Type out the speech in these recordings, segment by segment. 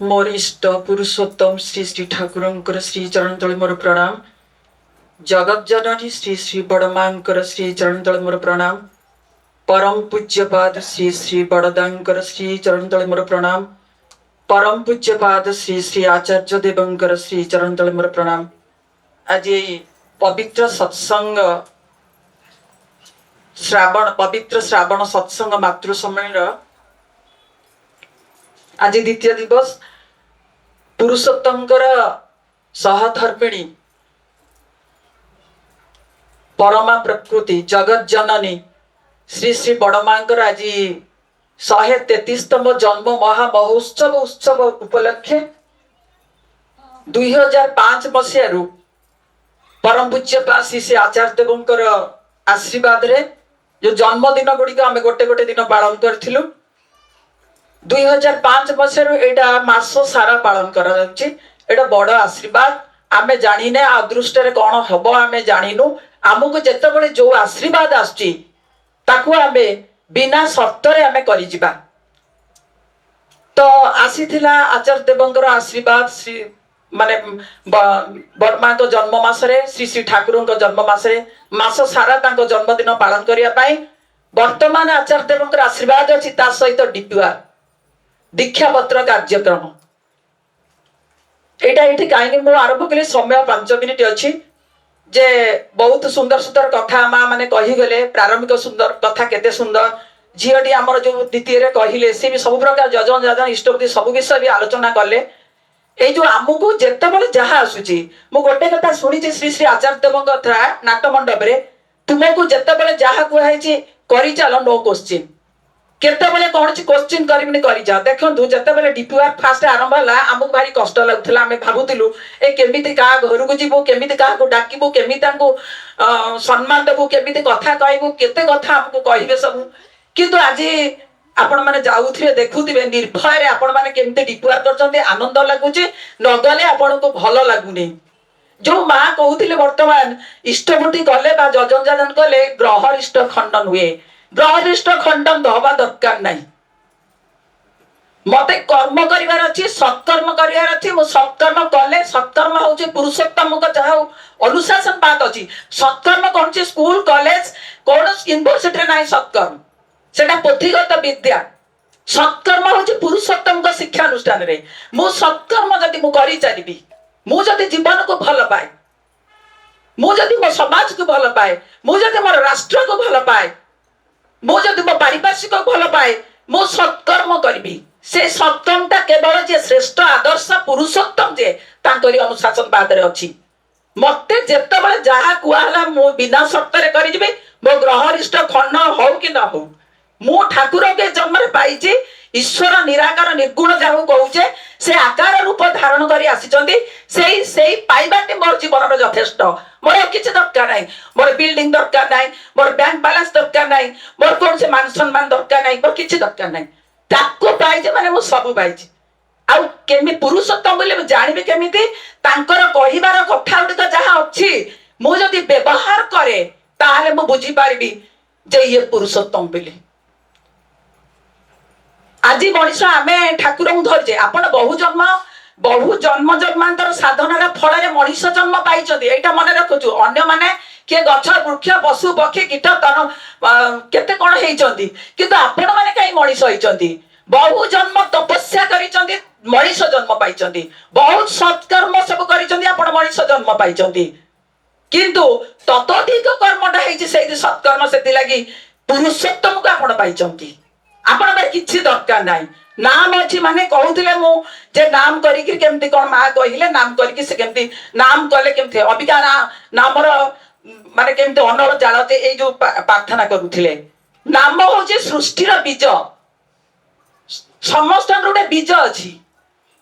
मोर इष्ट पुरुषोत्तम श्री श्री ठाकुर श्री चरण तले मोर प्रणाम। जगत जननी श्री श्री बड़मांकर श्री चरण तले मोर प्रणाम। परम पूज्यपाद श्री श्री बड़दांकर श्री चरण तले मोर प्रणाम। परम पूज्यपाद श्री श्री आचार्य देवंकर श्री चरण तले मोर प्रणाम। आज पवित्र सत्संग श्रावण सत्संग मातृ सम्मेलन आज द्वितीय दिवस पुरुषोत्तमकर सहधर्मिणी परमा प्रकृति जगत जननी श्री श्री बड़मांकर आज 133तम जन्म महा महोत्सव उत्सव उपलक्षे 2005 मसीह परम पूज्य श्री श्री आचार्य देवंकर आशीर्वाद रे जो जन्मदिन गुड़िक आम गोटे गोटे दिन पालन करूँ 2005 मसीह एटा मास सारा पालन करा बड़ आशीर्वाद आमे जानिने अदृष्ट कौन हम आमे जानिनु आमको जिते जो आशीर्वाद आसू आमे बिना शर्त आमे करिजिबा। तो आसीथिला आचार्य देवंकर आशीर्वाद श्री माने बर्मा को जन्म मासरे श्री श्री ठाकुर को जन्म मासरे मास सारा तांको जन्मदिन पालन करिया पाई वर्तमान आचार्य देवंकर आशीर्वाद अछि ता सहित डिपुआ दीक्षा पत्र कार्यक्रम एटा एठी कहीं मु आरंभ कले समय 5 मिनिट अच्छी जे बहुत सुंदर सुंदर कथा माँ माने कही गले प्रारंभिक सुंदर कथा केते सुंदर झीटी आमर जो द्वितीय कहले सी भी सब प्रकार जजन जजन इष्टपति सब विषय भी आलोचना कले ये जो आमको जिते जहाँ आसूची मु गोटे कथा शुणी श्री श्री आचार्य देवंक नाट मंडप तुमको जिते जहाँ कहुई कर चल नो क्वेश्चन केतबले कौन क्वेश्चन करिमिनी करि जा देखंतु जतेबेले डीपीआर फास्ट आरंभ हला हमको भारी कष्ट लागुथला आमे भाबुतिलु ए केमिति का घर को जीवो केमिति का को डाकिबो केमिति तांको सम्मान देबो केमिति कथा कहबो केते कथा हमको कहिबे सब किंतु आज आपण माने जाउथिबे देखुथिबे निर्भय रे आपण माने केमिति डीपीआर करचंते आनंद लागुचे नगले आपण को भलो लागुनी जो मां कहउथिले वर्तमान इष्टमुठी कले बा जजन जजन कले ग्रह इष्ट खंडन हुए ग्रहरिष्ट खंडन हवा दरकार नहीं मते कर्म करिवार अछि सत्कर्म करिवार अछि मो सत्कर्म कले सत्कर्म होचे पुरुषोत्तम को चाहे अनुशासन बात अछि सत्कर्म कोन छि स्कूल कॉलेज कोन यूनिवर्सिटी नाही सत्कर्म सेटा पोथीगत विद्या सत्कर्म होचे पुरुषोत्तम को शिक्षा अनुष्ठान रे मो सत्कर्म जदि मु करि चलिबी मु जदि जीवन को भल पाए मु जदि मो समाज को भल पाए मु जदि मोर राष्ट्र को भल पाए मो जदि मो पारिपार्श्विक भल पाए मो सत्कर्म करी से सत्कर्मटा केवल जे श्रेष्ठ आदर्श पुरुषोत्तम जे तांकरी अनुशासन बाद रे अछि मते जेतेबेले जहा कुआला मो बिना शर्त रे करि जिबे मो ग्रहरिष्ट खंड हो कि न हो मो ठाकुर के जन्म रे पाइछि ईश्वर निराकार निर्गुण जाहु कहूचे से आकार रूप धारण करी आसीचंती सेही पाइबाटे मोर जीवन रे यथेष्ट मोर किछ दरकार नाही मोर बिल्डिंग दरकार नाही मोर बैंक बैलेंस दरकार नाही मोर कोन से मान सम्मान दरकार नाही मोर किछ दरकार नाही ताको पाइजे माने मो सब पाइछि आउ केमि पुरुषोत्तम बोले जानिबे केमिति तांकर कहिबार कथा उडक जहा अछि मो जदि व्यवहार करे ताहाले मो बुझी पारिबी जे ये पुरुषोत्तम बोले आज मनीष आमे ठाकुर धरजे आपण बहु जन्म जन्मांतर साधनार फल मनीष जन्म पाई एटा मन रखु अन्य माने किए गछ वृक्ष पशु पक्षी कीट तन केते कौन होती किंतु आपण माने कहीं मनीष होती बहु जन्म तपस्या करिसेंती मनीष जन्म पाई बहुत सत्कर्म सब करिसेंती आपण मनीष जन्म पाई किंतु ततोधिक कर्मटा हेछि सेहि सत्कर्म सेति लागि पुरुषोत्तम को आपण पाई आपण किछि दरकार नाही नाम अछि माने कहउथिले मु जे नाम करी कि केमती कोन मा कहिले नाम करी कि से केमती नाम कले केमती अबिका नामर माने केमती अनल जालते ए जो प्रार्थना करूथिले नाम होचे सृष्टिर बीज समस्त गोटे बीज अछि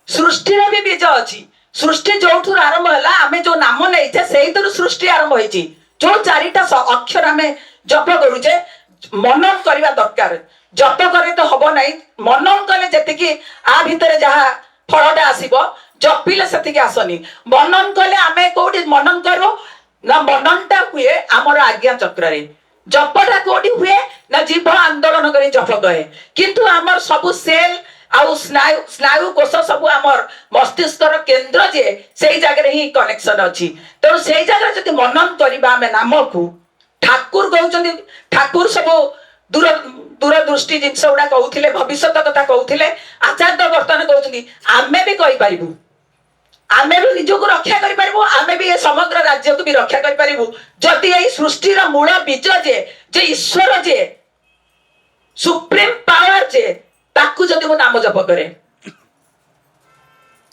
सृष्टिर भी बीज अछि सृष्टि जोठुर आरंभ हला आमे जो नाम नैछे सेहितरु सृष्टि आरंभ होइछि जो चारिटा अक्षर आमे जप करूचे मनन करबा दरकार जप करे तो हब नहीं मनन कले जेतिकी आ भितर जहा फलटा आसीबो जपिले सेतिकी आसनी मनन कले आमे कोठी मनन करू ना मननटा हुए आमर आज्ञा चक्र रे जपटा कोठी हुए ना जीव आंदोलन करी जप कहे किंतु आमर सब सेल आउ स्नायु स्नायु कोष सब आमर मस्तिष्कर केन्द्र जे से जगह ही कनेक्शन अच्छी तेणु से जगह जब मनन करवा आम नाम को ठाकुर कहते ठाकुर सब दूर दूरदृष्टि जिनस गुड़ा कहते भविष्य कथा कहते आचार्य बर्तमान कहते आम भी कहीपर आमे भी निजक रक्षा करूँ आमे भी समग्र राज्य को भी रक्षा करूँ जदि यही सृष्टिर मूल बीज जे ईश्वर जे सुप्रीम पावर जे ताकू जदि मो नाम जप करे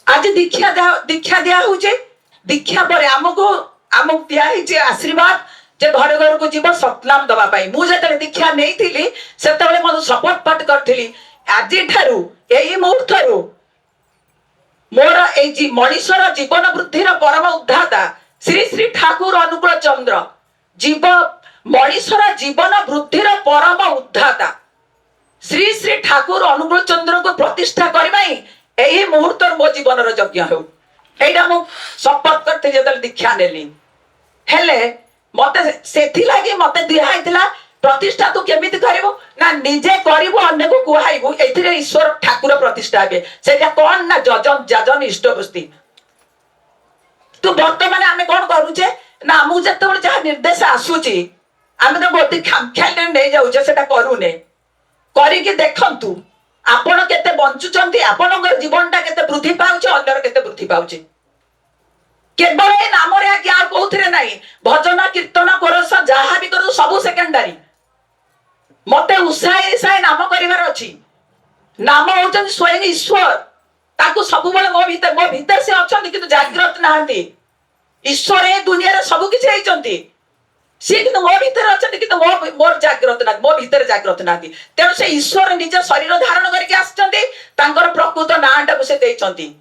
आज दीक्षा दिया होचे दीक्षा पर आमको दिया आशीर्वाद जे घर घर को जीव सतनाम दवा पाई मु जते दीक्षा नहीं थिली सेतबेले मो शपथ पाठ करथिली आज ठारू एही मुहूर्तरू मोर ए मनीषर जीवन वृद्धिर परम उद्धाता श्री श्री ठाकुर अनुकूल चंद्र जीव मनीषर जीवन वृद्धिर परम उद्धाता श्री श्री ठाकुर अनुकूल चंद्र को प्रतिष्ठा करबा एही मुहूर्त मो जीवन यज्ञ हो एटा मु शपथ करते जदल दीक्षा नेली हेले मते सेथि लागि मते दिया हैतिला प्रतिष्ठा तू केमिति करिवो ना निजे करिवो अन्य को कुहाइबो एथिरे ईश्वर ठाकुर प्रतिष्ठा हेबे सेटा कोन ना जजन जाजन इष्ट बस्ती तू वर्तमान आमे कोन करूचे ना मु जतबे जा निर्देश आसुची आमे तो गोटी खामख्याले नै जाउचे सेटा करूने करी के देखंतु आपण केते बंचुचंती आपनकर जीवनटा केते वृद्धि पाउचे अन्यर केते वृद्धि पाउचे केवल ए नाम रे आज्ञा कहउथरे नाही भजन कीर्तन कोरस जहा भी करू सब सेकेंडरी मते उत्साह नाम करिवार अछि नाम होचन स्वयं ईश्वर ताकू सब बेले मो भीतर से अछंती किंतु जागृत नाहंती ईश्वर ए दुनिया रे सब किछ हेचंती से किंतु मो भीतर अछंती किंतु मोर जागृत ना मो भीतर जागृत नाहंती तेणु से ईश्वर निज शरीर धारण करके आछंती तांकर प्रकृत नाटा को से देइछंती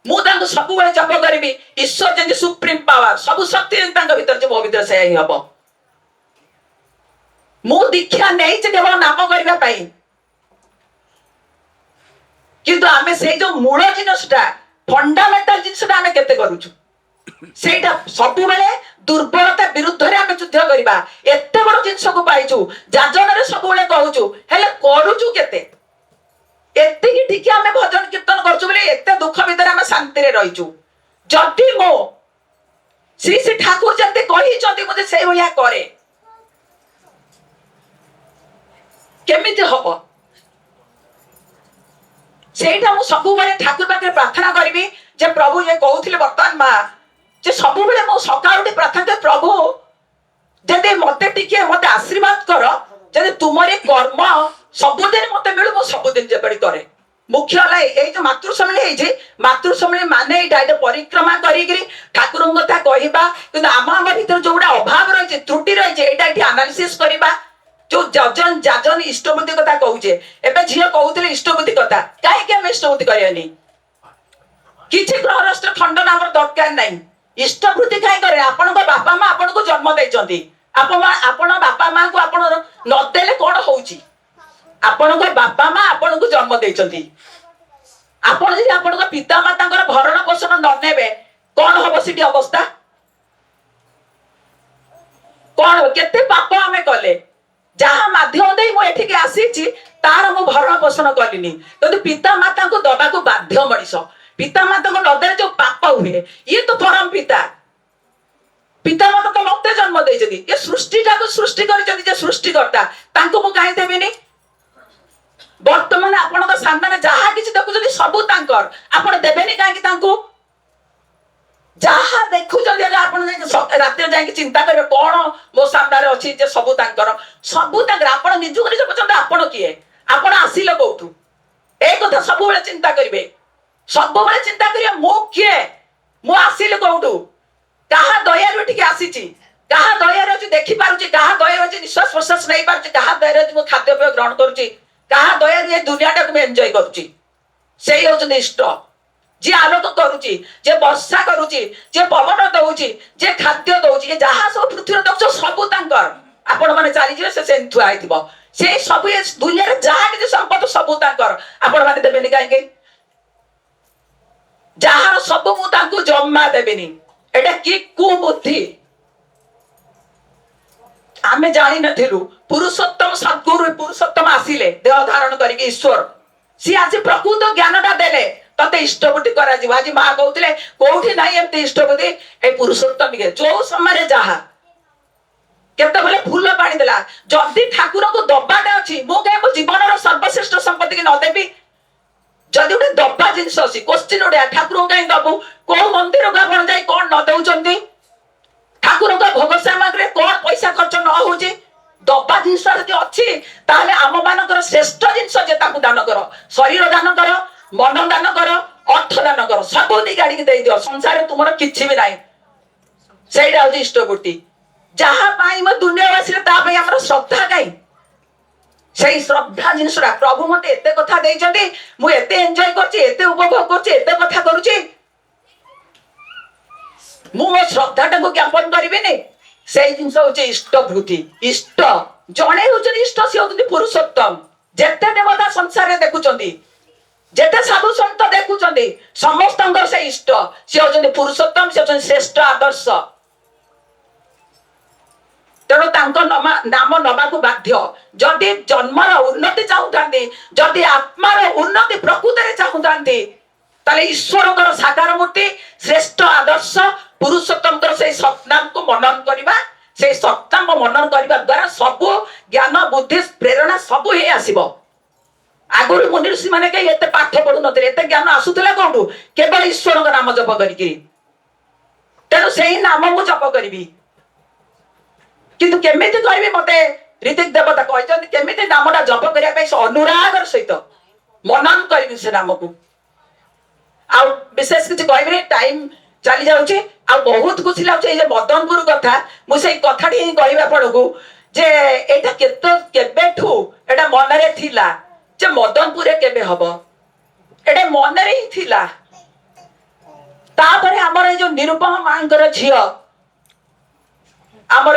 मु तांको सब बेले जप करबी ईश्वर जे सुप्रीम पावर सब शक्ति तांको भीतर जे मो भीतर से ही हबो मु दीक्षा नहीं केवल नाम करबा पाई किंतु आमे से जो मूल जिनसटा फंडामेंटल जिनसटा आमे केते करूछु सेटा सब बेले दुर्बलता विरुद्ध रे आमे युद्ध करबा एते बड़ जिनस को पाइछु जाजन रे सब बेले कहूछु हेले करूछु केते एते की ठीक आमे भजन कीर्तन करछु बोले एते दुख भीतर आमे शांति रे रहिछु जति मो श्री श्री ठाकुर जते कहि चंती मुझे से भलिया करे केमिति हबो सेटा मु सब बेले ठाकुर पाखे प्रार्थना करबी जे प्रभु जे कहउथिले वर्तमान मा जे सब बेले मो सकाळ उठी प्रार्थना कर प्रभु जदे मते टिके मते आशीर्वाद करो जदे तुमरे कर्म सब दिन मते मिलु मो सब दिन जेपड़ी करे मुख्य लाई ए जो मातृ सम्मेलन हे जे मातृ सम्मेलन माने एटा परिक्रमा करी करी ठाकुरन कथा कहिबा किंतु आम भीतर जोडा अभाव रहि जे त्रुटि रहि जे एटा एठी एनालिसिस करिबा जो जजन जाजन इष्टबुद्धि कथा कहूचे एबे झियो कहउतले इष्टबुद्धि कथा काहे के हम इष्टबुद्धि करियानी किछि ग्रह राष्ट्र खंडन हमर दरकार नाही इष्टबुद्धि काहे करे आपन को बापा मां आपन को जन्म दैचंती आपन बापा मां को आपन न देले कोन होउची आपन को बापा मां आपन को जन्म दैचंती आपन जे आपन को पिता माता कर भरण पोषण न नेबे कोन होबो सिटी अवस्था कोन केते पाप हमें कले जहाँ माध्यम दे मु एठिके आसीची तार मु भरण पोषण कलिनी तो पिता माता को दबा को बाध्य मनीष पिता माता को नदरे जो पाप हुए ये तो परम पिता पिता माता तो मते जन्म दे जदी ये सृष्टि को सृष्टि करि जदी जे सृष्टि करता तांको मु काहे देबेनी वर्तमान आपण का सामने जहाँ किछि देखु जदी सब तांकर आपण देबेनी काहे कि तांको जहाँ देखु जदी आपण रात जाके चिंता करिवे कोन मो सामने अछि जे सब तांकर आपण निजु करि जपचंद आपण किए आपण आसीले कोठु ए कथा सब बेले चिंता करिवे सब बेले चिंता करिवे मो किए मो आसीले कोठु कहा दया रो ठीक आसीची कहा दया रो देखि पारुची कहा दया रो निश्वास प्रश्वास नै पारुची कहा दया रो मो खाद्य पेय ग्रहण करूची कहा दया रो दुनिया टाक मैं एन्जॉय करूची सेही हो इष्ट जे आलोक करूची जे वर्षा करूची जे पवन दउची जे खाद्य दउची जहाँ सब पृथ्वी दउछ सब तांकर आपण माने चाली जे से सेंथु आइथिबो से सब ए दुनिया रे जहाँ के संपद सब तांकर आपण माने देबेनी काहे के जहाँ सब मु तांको जम्मा देबेनी एटा की कुबुद्धि आमे जानि नथिलु पुरुषोत्तम सद्गुरु पुरुषोत्तम आसिले देह धारण करिके ईश्वर सी आज प्रकृत ज्ञानटा देले तते इष्टबुद्धि करा जीव आज मां कहउतले कोठी नाही एमते इष्टबुद्धि ए पुरुषोत्तम के जो समय जहा केते बेले फूल पानी देला जदी ठाकुर को दबाटा अछि मो के मो जीवन रो सर्वश्रेष्ठ संपत्ति के न देबी जदी उठे दबा जिंस अछि क्वेश्चन उठे ठाकुर काई दबु को मंदिर को आपण जाई कोन न देउचंती ठाकुर का भोग सामग्री कोन पैसा खर्च न होजे दबा जिंस जदी अछि ताले आम मानकर श्रेष्ठ जिंस जे ताकू दान करो शरीर दान करो मन दान करो अर्थ दान करो सब दी गाड़ी के दे दियो संसार तुमर किछि भी नाही सेइडा होजे इष्टबुद्धि जहा पाई म दुनिया वासिले ता पई हमर श्रद्धा काई सेई श्रद्धा जिंसरा प्रभु मते एते कथा देइचंती मु एते एन्जॉय करछि एते उपभोग करछि एते कथा करूछि मु मो श्रद्धाटा को ज्ञापन करिबेनी सेई जिंस होचे इष्टबुद्धि इष्ट जणे होचे इष्ट से होते पुरुषोत्तम जेते देवता संसार रे देखुचंती जेते साधु संत देखुचंती समस्तंकर से इष्ट से होचे पुरुषोत्तम से होचे श्रेष्ठ आदर्श तेणु नाम नबाकू बाध्य जदि जन्मर उन्नति चाहूती जदि आत्मार उन्नति प्रकृति चाहूती ताले ईश्वर साकार मूर्ति श्रेष्ठ आदर्श पुरुषोत्तम से सत्नाम को मनन करवा से सत्नाम को मनन करने द्वारा सब ज्ञान बुद्धि प्रेरणा सब ही आसब आगुरी मुनि ऋषि मैंने कहीं एत पाठ पढ़ु नते ज्ञान आसूला कौटू केवल ईश्वर नाम जप करी तेणु से ही नाम मु जप करी किंतु केमिति कहबी मते ऋतिक देवता कहते केमिति नामटा जप करने अनुरागर सहित मनन करी से नाम को आ विशेष किसी कहबी टाइम चली जाऊँगी आ बहुत खुशी लगे मदनपुर कथा मुझे कथा कहवा पड़कू जे एटा केबेठू एटा मनरे थिला जे मदनपुर केबे हबो एटा मनरे ही थिला तापरे हमर जो निरुपमा मांकर झियो आमर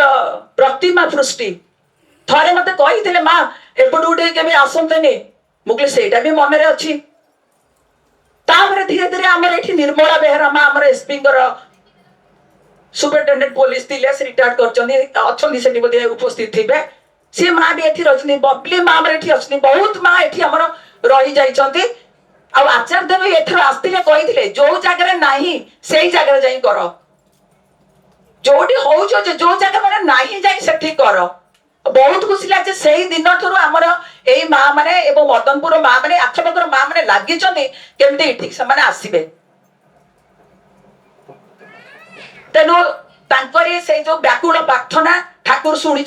प्रतिमा पृष्टि थरे मते कही माँ एपट उठे केबे आसंतनी मुझे सेटा भी मनरे अच्छी तापरे धीरे धीरे आमर एठी निर्मला बेहरा माँ आमर एसपी सुपरिटेंडेंट पुलिस थिले से रिटायर्ड करचंदी अछंदी सेठी बदे उपस्थित थिबे से माँ भी एठी रजनी बबली माँ आमर एठी असनी बहुत माँ एठी आमर रही जाइचंती आ आचार्य देव एथर आस्तिले कहिथिले जो जागरे नाही सेही जागरे जाई करो जोटी हो जो जगह मैंने नहीं जाए सेठी कर बहुत खुशी लगे से दिन ठूर आमर यही माँ मैंने एवं मदनपुर माँ मैंने आखपाखर माँ मैंने लगी केमती ठीक से आसबे तेणु से जो व्याकुल प्रार्थना ठाकुर शुणी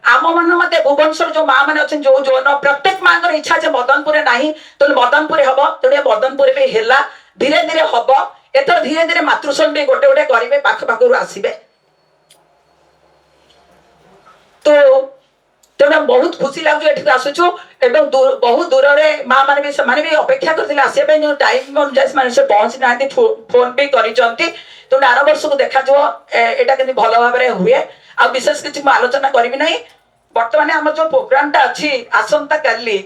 आम मान भुवनेश्वर जो माँ मैंने अच्छे जो जो प्रत्येक माँ को इच्छा है मदनपुर ना तेणु मदनपुर हम तेणु मदनपुर भी है धीरे धीरे हम एथर धीरे धीरे मातृशरण भी गोटे गोटे करेंगे पाखपाखर आसबे तो तेना बहुत खुशी लगे ये आसुचु एवं बहुत दूर में माँ मैंने भी अपेक्षा करते आसपा टाइम अनुसार से पहुंची ना फोन भी करें तो आर वर्ष को देखा यहाँ के भल भाव में हुए आ विशेष किसी आलोचना करी ना बर्तमान आम जो प्रोग्रामटा अच्छी आसंता काली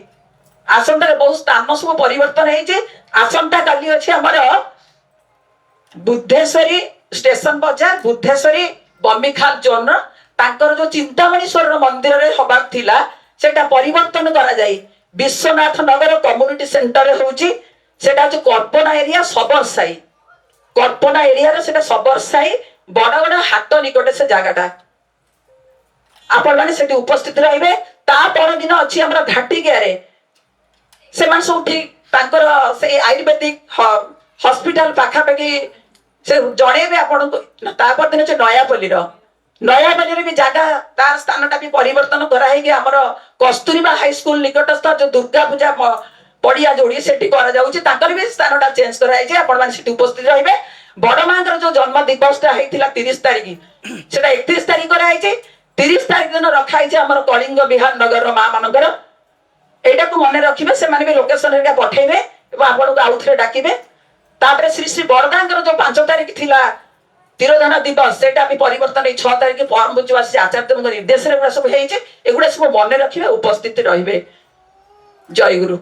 आसंता बहुत स्थान सब परिवर्तन आसंता काली अच्छी आमर बुद्धेश्वरी स्टेशन बाजार बुद्धेश्वरी बम्बीखाल जोन तांकर जो चिंतामणीश्वर मंदिर रे हबाक थिला सेटा परिवर्तन करा जाई विश्वनाथ नगर कम्युनिटी सेंटर होउची सेटा जो कल्पना एरिया सबर साई कल्पना एरिया रे सेटा सबर साई बड़ा बड़ा हाट निकटे से जगहटा आपण माने सेठी उपस्थित रहिबे ता पर दिन अछि हमरा घाटी गेरे से मान सब ठीक तांकर से आयुर्वेदिक हॉस्पिटल पाखा पाखी से जणेबे आपण ता पर दिन नयापल्ली नयापल्ली भी जगह तार स्थानटा भी परिवर्तन कराई आमर कस्तूरबा हाई स्कूल निकटस्थ जो दुर्गा पूजा पड़िया जोड़ी से भी स्थानटा चेंज कराई आपण उपस्थित रहिबे बड़ माँ जो जन्म दिवसटा होता 30 तारिख से 31 तारिख कराई 30 तारिख दिन रखाई आमर कलिंग विहार नगर माँ मानकर एटा को मन रखिबे से माने भी लोकेशन पठेबे आपन को आउथरे डाकिबे तापरे श्री श्री बरदां जो 5 तारिख थिला तिरोधान दिवस से भी परिवर्तन 6 तारिख फर्म बुझवासी आचार्य निर्देश सब एगुड़ा सब मन रखिए उपस्थित रहिबे जय गुरु।